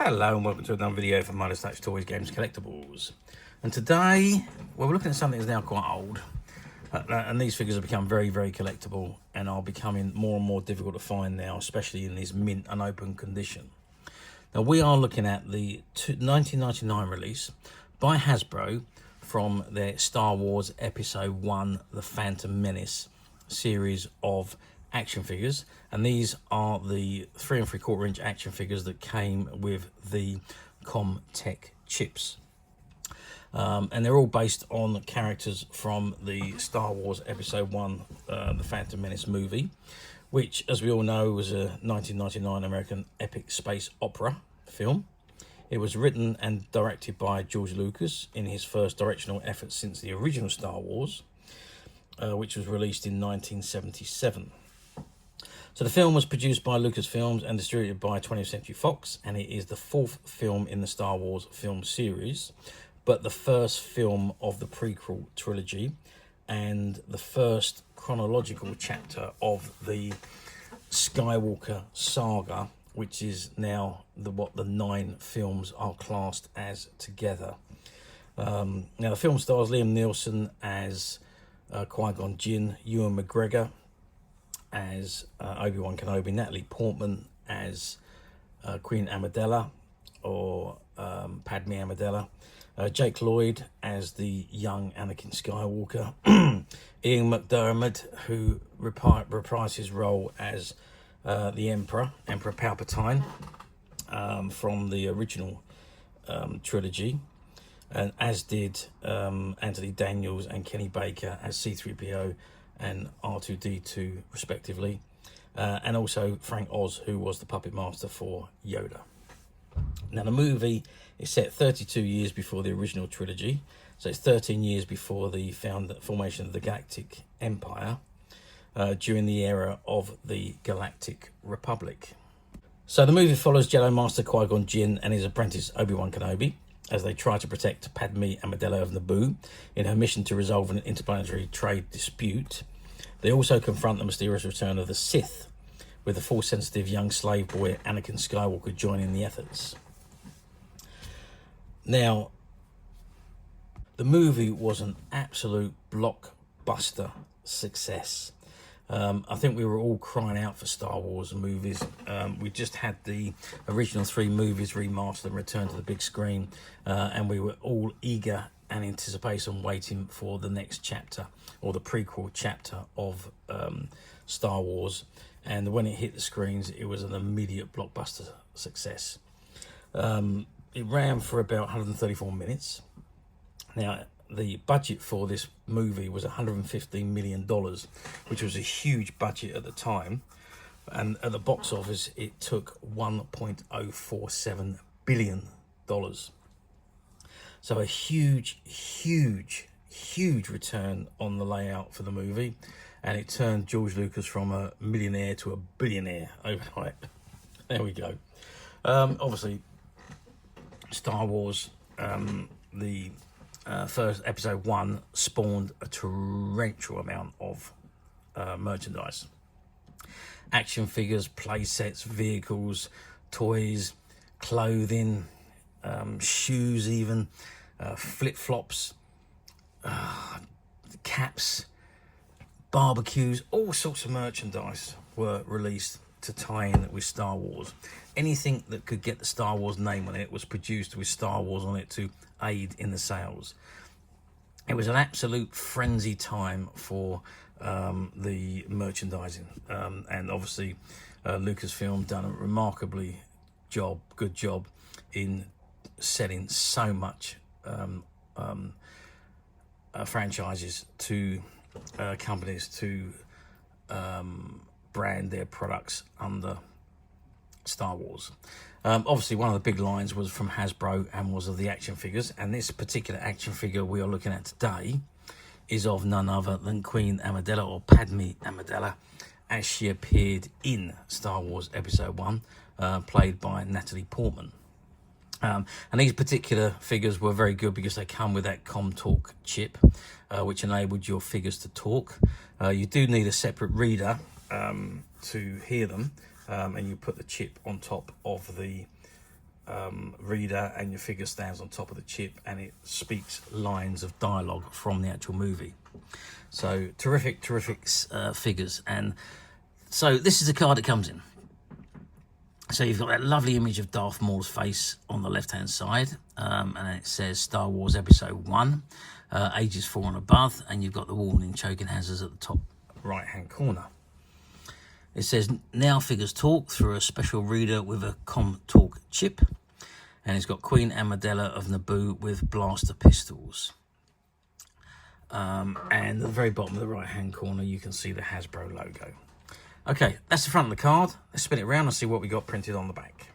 Hello and welcome to another video from Midas Touch Toys, Games, Collectibles. And today, well, we're looking at something that's now quite old. And these figures have become very, very collectible and are becoming more and more difficult to find now, especially in this mint unopened condition. Now, we are looking at the 1999 release by Hasbro from their Star Wars Episode 1, The Phantom Menace series of action figures, and these are the 3 3/4 inch action figures that came with the Comm Tech Chips, and they're all based on characters from the Star Wars Episode 1 The Phantom Menace movie, which, as we all know, was a 1999 American epic space opera film. It was written and directed by George Lucas in his first directional effort since the original Star Wars, which was released in 1977. So the film was produced by Lucasfilms and distributed by 20th Century Fox, and it is the 4th film in the Star Wars film series, but the first film of the prequel trilogy and the first chronological chapter of the Skywalker saga, which is now what the 9 films are classed as together. Now the film stars Liam Neeson as Qui-Gon Jinn, Ewan McGregor as Obi-Wan Kenobi, Natalie Portman as Queen Amidala, or Padme Amidala, Jake Lloyd as the young Anakin Skywalker, Ian McDiarmid, who reprised his role as the Emperor Palpatine from the original trilogy, and as did Anthony Daniels and Kenny Baker as C-3PO and R2-D2 respectively, and also Frank Oz, who was the puppet master for Yoda. Now the movie is set 32 years before the original trilogy, so it's 13 years before the formation of the Galactic Empire, during the era of the Galactic Republic. So the movie follows Jedi Master Qui-Gon Jinn and his apprentice Obi-Wan Kenobi as they try to protect Padme Amidala of Naboo in her mission to resolve an interplanetary trade dispute. They also confront the mysterious return of the Sith, with the Force-sensitive young slave boy Anakin Skywalker joining the efforts. Now, the movie was an absolute blockbuster success. I think we were all crying out for Star Wars movies. We just had the original 3 movies remastered and returned to the big screen, and we were all eager and anticipation waiting for the next chapter, or the prequel chapter of Star Wars. And when it hit the screens, it was an immediate blockbuster success. It ran for about 134 minutes. Now, the budget for this movie was $115 million, which was a huge budget at the time. And at the box office, it took $1.047 billion. So a huge, huge, huge return on the layout for the movie. And it turned George Lucas from a millionaire to a billionaire overnight. There we go. Obviously, Star Wars, the first Episode 1 spawned a torrential amount of merchandise. Action figures, play sets, vehicles, toys, clothing, shoes even, flip-flops, caps, barbecues, all sorts of merchandise were released to tie in with Star Wars. Anything that could get the Star Wars name on it was produced with Star Wars on it to aid in the sales. It was an absolute frenzy time for the merchandising, and obviously Lucasfilm done a remarkably good job in selling so much franchises to companies to brand their products under Star Wars. Obviously, one of the big lines was from Hasbro and was of the action figures, and this particular action figure we are looking at today is of none other than Queen Amidala, or Padme Amidala, as she appeared in Star Wars Episode 1, played by Natalie Portman. And these particular figures were very good because they come with that Comm Talk chip, which enabled your figures to talk. You do need a separate reader to hear them, and you put the chip on top of the reader, and your figure stands on top of the chip and it speaks lines of dialogue from the actual movie. So terrific figures. And so this is the card it comes in. So you've got that lovely image of Darth Maul's face on the left hand side, and then it says Star Wars Episode 1, ages 4 and above, and you've got the warning choking hazards at the top right hand corner. It says now figures talk through a special reader with a Comm Talk chip, and it's got Queen Amidala of Naboo with blaster pistols. And at the very bottom of the right hand corner you can see the Hasbro logo. Okay, that's the front of the card. Let's spin it around and see what we got printed on the back.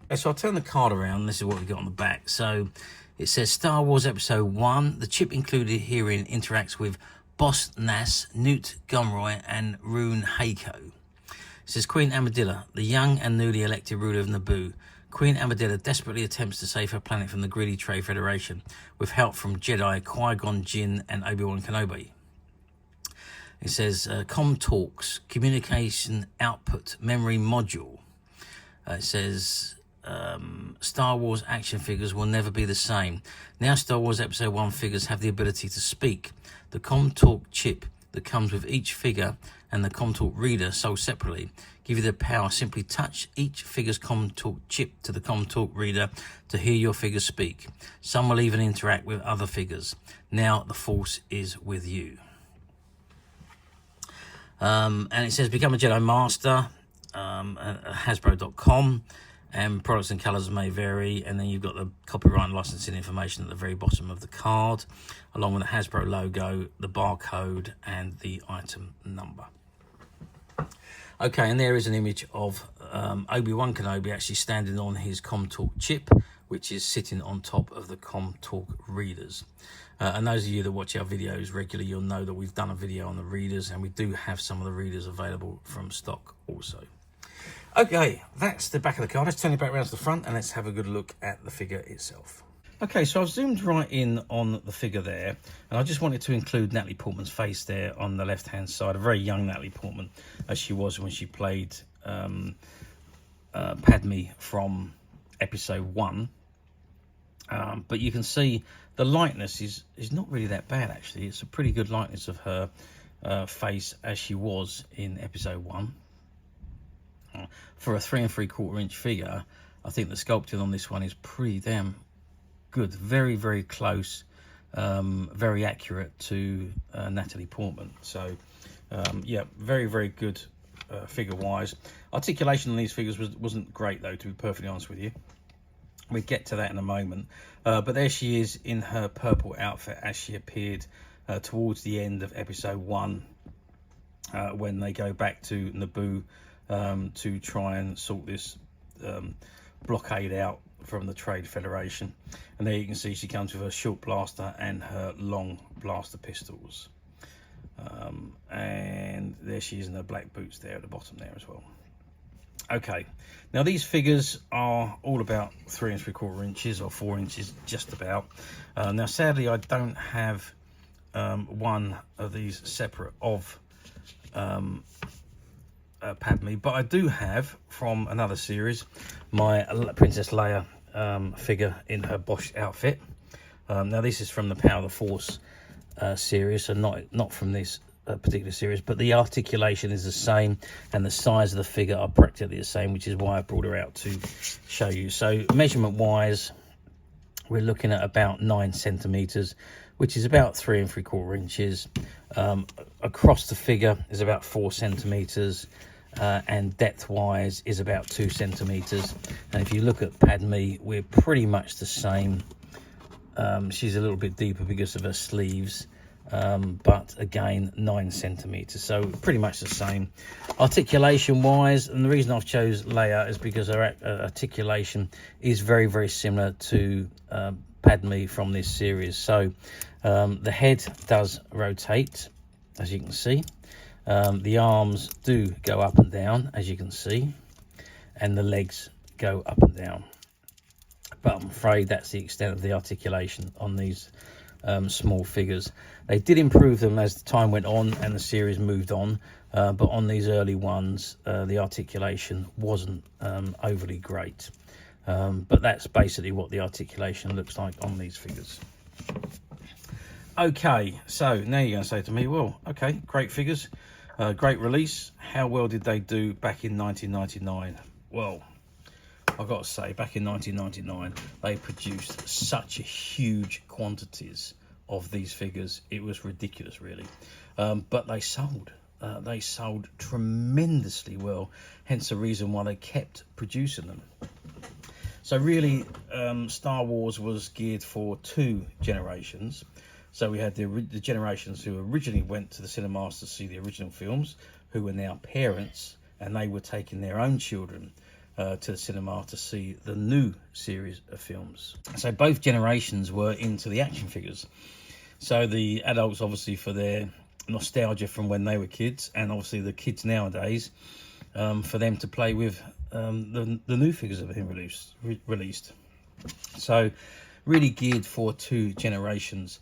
Okay, so I'll turn the card around and this is what we got on the back. So it says Star Wars Episode 1. The chip included herein interacts with Boss Nass, Newt Gunroy and Rune Haiko. It says Queen Amidala, the young and newly elected ruler of Naboo. Queen Amidala desperately attempts to save her planet from the greedy Trade Federation with help from Jedi Qui-Gon Jinn and Obi-Wan Kenobi. It says Comm Talks, communication output, memory module. It says Star Wars action figures will never be the same. Now Star Wars Episode 1 figures have the ability to speak. The Comm Talk chip that comes with each figure and the Comm Talk reader sold separately give you the power. Simply touch each figure's Comm Talk chip to the Comm Talk reader to hear your figure speak. Some will even interact with other figures. Now the Force is with you. And it says become a Jedi Master, Hasbro.com, and products and colours may vary. And then you've got the copyright and licensing information at the very bottom of the card, along with the Hasbro logo, the barcode, and the item number. Okay, and there is an image of Obi-Wan Kenobi actually standing on his Comm Talk chip, which is sitting on top of the Comm Talk readers. And those of you that watch our videos regularly, you'll know that we've done a video on the readers, and we do have some of the readers available from stock also. Okay, that's the back of the card. Let's turn it back around to the front and let's have a good look at the figure itself. Okay, so I've zoomed right in on the figure there, and I just wanted to include Natalie Portman's face there on the left-hand side, a very young Natalie Portman, as she was when she played Padme from Episode 1. But you can see the likeness is not really that bad, actually. It's a pretty good likeness of her face as she was in Episode 1. For a 3 3/4 inch figure, I think the sculpting on this one is pretty damn good. Very close, very accurate to Natalie Portman. So yeah, very good figure wise. Articulation on these figures wasn't great though, to be perfectly honest with you. We get to that in a moment, but there she is in her purple outfit as she appeared towards the end of Episode 1, when they go back to Naboo to try and sort this blockade out from the Trade Federation. And there you can see she comes with her short blaster and her long blaster pistols, and there she is in her black boots there at the bottom there as well. Okay, now these figures are all about 3 3/4 inches or 4 inches just about. Now sadly I don't have one of these separate of Padme, but I do have from another series my Princess Leia figure in her Bosch outfit. Now this is from the Power of the Force series, so not from this particular series, but the articulation is the same and the size of the figure are practically the same, which is why I brought her out to show you. So measurement wise, we're looking at about 9 centimeters, which is about 3 3/4 inches. Across the figure is about 4 centimeters, and depth wise is about 2 centimeters. And if you look at Padme, we're pretty much the same. She's a little bit deeper because of her sleeves, but again 9 centimeters, so pretty much the same. Articulation wise, and the reason I've chose Leia is because her articulation is very similar to Padme from this series. So the head does rotate, as you can see. The arms do go up and down, as you can see, and the legs go up and down. But I'm afraid that's the extent of the articulation on these small figures. They did improve them as the time went on and the series moved on, but on these early ones the articulation wasn't overly great. But that's basically what the articulation looks like on these figures. Okay, so now you're going to say to me, well, okay, great figures, great release. How well did they do back in 1999? Well, I've got to say, back in 1999, they produced such huge quantities of these figures. It was ridiculous, really. But they sold. They sold tremendously well, hence the reason why they kept producing them. So really, Star Wars was geared for two generations. So we had the generations who originally went to the cinemas to see the original films, who were now parents, and they were taking their own children to the cinema to see the new series of films. So both generations were into the action figures. So the adults, obviously, for their nostalgia from when they were kids, and obviously the kids nowadays, for them to play with the new figures that have been released. So really geared for two generations,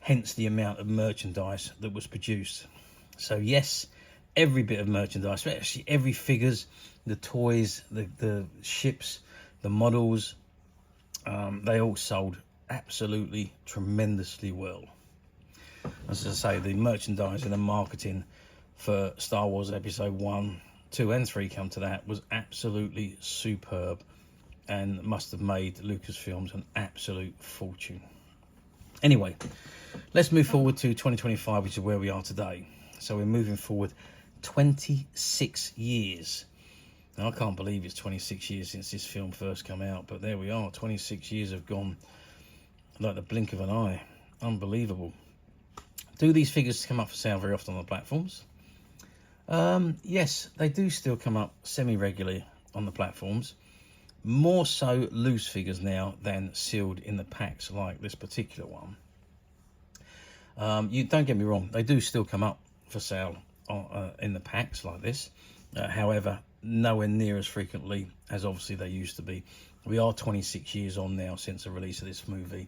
hence the amount of merchandise that was produced. So yes, every bit of merchandise, especially every figures, the toys, the ships, the models, they all sold absolutely tremendously well. As I say, the merchandising and marketing for Star Wars Episode 1, 2 and 3 come to that was absolutely superb, and must have made Lucasfilms an absolute fortune. Anyway, let's move forward to 2025, which is where we are today. So we're moving forward 26 years. Now, I can't believe it's 26 years since this film first came out, but there we are. 26 years have gone like the blink of an eye. Unbelievable. Do these figures come up for sale very often on the platforms? Yes, they do still come up semi-regularly on the platforms. More so loose figures now than sealed in the packs like this particular one. You don't get me wrong, they do still come up for sale in the packs like this. However, nowhere near as frequently as obviously they used to be. We are 26 years on now since the release of this movie.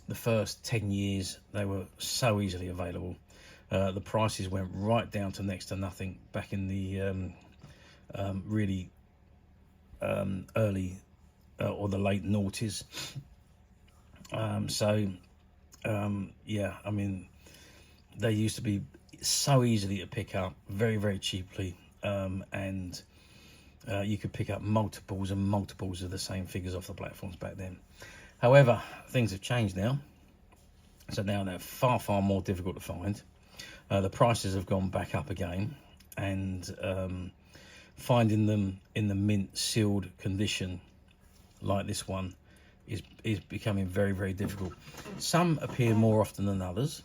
The first 10 years, they were so easily available. The prices went right down to next to nothing back in the really early or the late noughties. Yeah, I mean, they used to be so easily to pick up, very, very cheaply, and you could pick up multiples and multiples of the same figures off the platforms back then. However, things have changed now, so now they're far, far more difficult to find. The prices have gone back up again, and finding them in the mint sealed condition like this one is becoming very, very difficult. Some appear more often than others.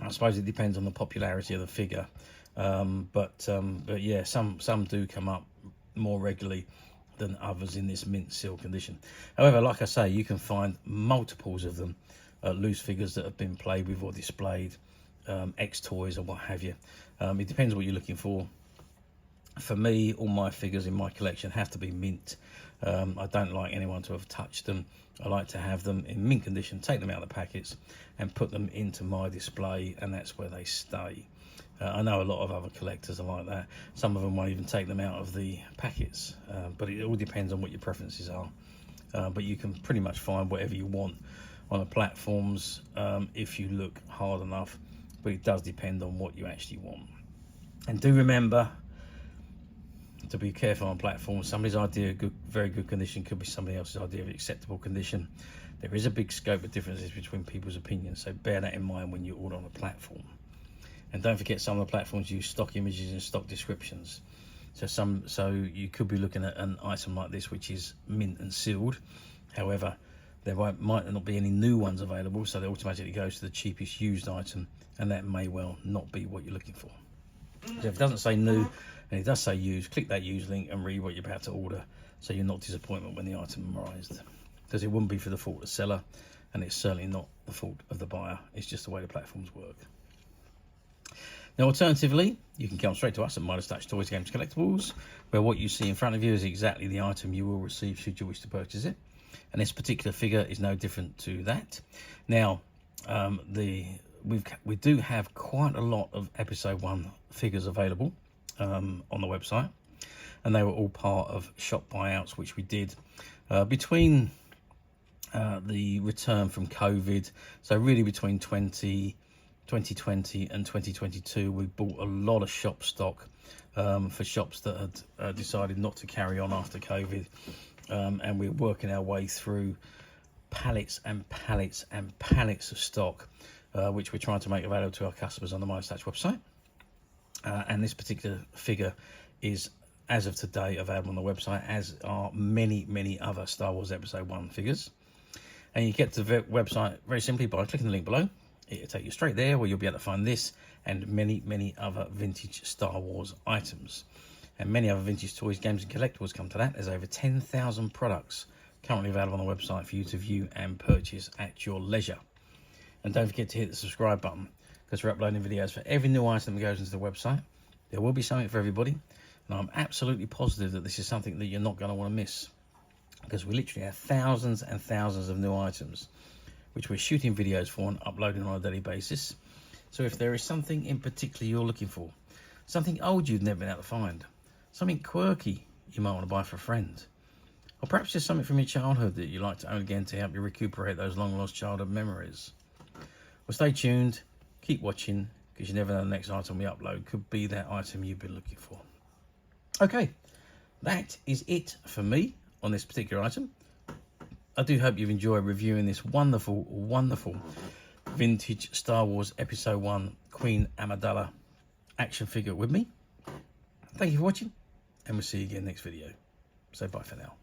I suppose it depends on the popularity of the figure, but yeah, some do come up more regularly than others in this mint seal condition. However, like I say, you can find multiples of them, loose figures that have been played with or displayed, X toys or what have you. It depends what you're looking for. For me, all my figures in my collection have to be mint. I don't like anyone to have touched them. I like to have them in mint condition, take them out of the packets and put them into my display, and that's where they stay. I know a lot of other collectors are like that. Some of them won't even take them out of the packets, but it all depends on what your preferences are. But you can pretty much find whatever you want on the platforms if you look hard enough, but it does depend on what you actually want. And do remember to be careful on platforms. Somebody's idea of very good condition could be somebody else's idea of acceptable condition. There is a big scope of differences between people's opinions, so bear that in mind when you order on a platform. And don't forget, some of the platforms use stock images and stock descriptions. So you could be looking at an item like this, which is mint and sealed. However, there might not be any new ones available, so they automatically goes to the cheapest used item, and that may well not be what you're looking for. So if it doesn't say new and it does say used, click that used link and read what you're about to order, so you're not disappointed when the item arrives. Because it wouldn't be for the fault of the seller, and it's certainly not the fault of the buyer. It's just the way the platforms work. Now, alternatively, you can come straight to us at Midas Touch Toys Games Collectibles, where what you see in front of you is exactly the item you will receive should you wish to purchase it. And this particular figure is no different to that. Now, we do have quite a lot of Episode 1 figures available on the website. and they were all part of shop buyouts, which we did between the return from COVID. So really between 2020 and 2022, we bought a lot of shop stock for shops that had decided not to carry on after COVID, and we're working our way through pallets and pallets and pallets of stock, which we're trying to make available to our customers on the MinersTouch website. And this particular figure is, as of today, available on the website, as are many other Star Wars Episode 1 figures. And you get to the website very simply by clicking the link below. It'll take you straight there, where you'll be able to find this and many other vintage Star Wars items. And many other vintage toys, games and collectibles come to that. There's over 10,000 products currently available on the website for you to view and purchase at your leisure. And don't forget to hit the subscribe button, because we're uploading videos for every new item that goes into the website. There will be something for everybody, and I'm absolutely positive that this is something that you're not going to want to miss, because we literally have thousands and thousands of new items which we're shooting videos for and uploading on a daily basis. So if there is something in particular you're looking for, something old you've never been able to find, something quirky you might want to buy for a friend, or perhaps just something from your childhood that you'd like to own again to help you recuperate those long lost childhood memories, well, stay tuned, keep watching, because you never know the next item we upload could be that item you've been looking for. Okay, that is it for me on this particular item. I do hope you've enjoyed reviewing this wonderful vintage Star Wars Episode 1 Queen Amidala action figure with me. Thank you for watching, and we'll see you again next video. So bye for now.